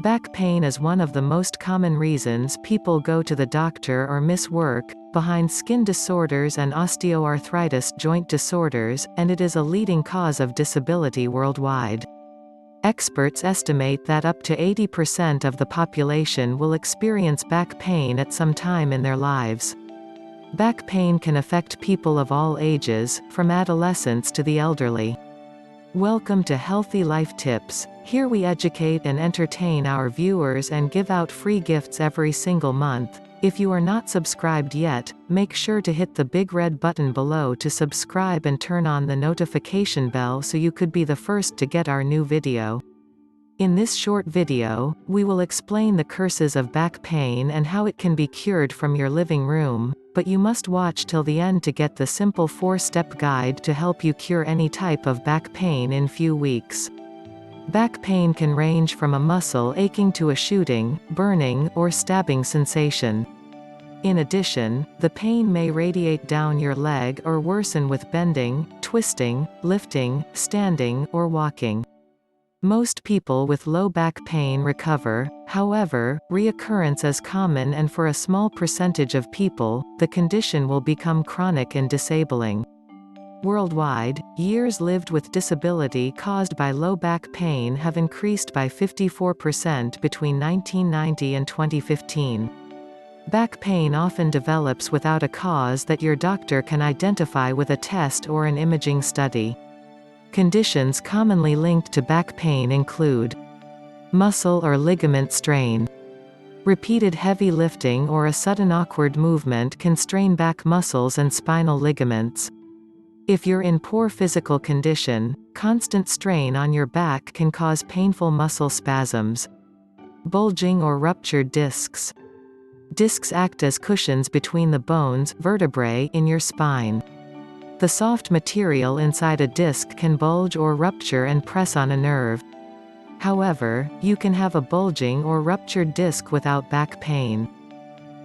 Back pain is one of the most common reasons people go to the doctor or miss work, behind skin disorders and osteoarthritis joint disorders, and it is a leading cause of disability worldwide. Experts estimate that up to 80% of the population will experience back pain at some time in their lives. Back pain can affect people of all ages, from adolescents to the elderly. Welcome to Healthy Life Tips. Here we educate and entertain our viewers and give out free gifts every single month. If you are not subscribed yet, make sure to hit the big red button below to subscribe and turn on the notification bell so you could be the first to get our new video. In this short video, we will explain the curses of back pain and how it can be cured from your living room, but you must watch till the end to get the simple 4-step guide to help you cure any type of back pain in few weeks. Back pain can range from a muscle aching to a shooting, burning, or stabbing sensation. In addition, the pain may radiate down your leg or worsen with bending, twisting, lifting, standing, or walking. Most people with low back pain recover, however, reoccurrence is common, and for a small percentage of people, the condition will become chronic and disabling. Worldwide, years lived with disability caused by low back pain have increased by 54% between 1990 and 2015. Back pain often develops without a cause that your doctor can identify with a test or an imaging study. Conditions commonly linked to back pain include muscle or ligament strain. Repeated heavy lifting or a sudden awkward movement can strain back muscles and spinal ligaments. If you're in poor physical condition, constant strain on your back can cause painful muscle spasms. Bulging or ruptured discs. Discs act as cushions between the bones, vertebrae, in your spine. The soft material inside a disc can bulge or rupture and press on a nerve. However, you can have a bulging or ruptured disc without back pain.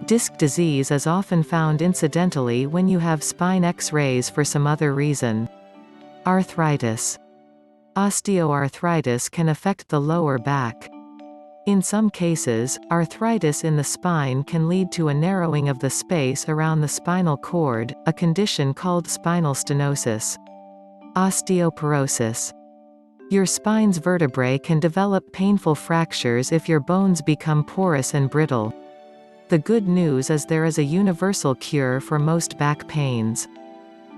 Disc disease is often found incidentally when you have spine X-rays for some other reason. Arthritis. Osteoarthritis can affect the lower back. In some cases, arthritis in the spine can lead to a narrowing of the space around the spinal cord, a condition called spinal stenosis. Osteoporosis. Your spine's vertebrae can develop painful fractures if your bones become porous and brittle. The good news is there is a universal cure for most back pains.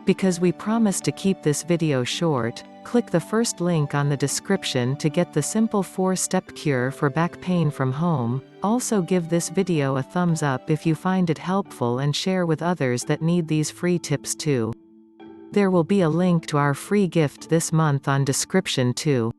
Because we promise to keep this video short, click the first link on the description to get the simple 4-step cure for back pain from home. Also give this video a thumbs up if you find it helpful and share with others that need these free tips too. There will be a link to our free gift this month on description too.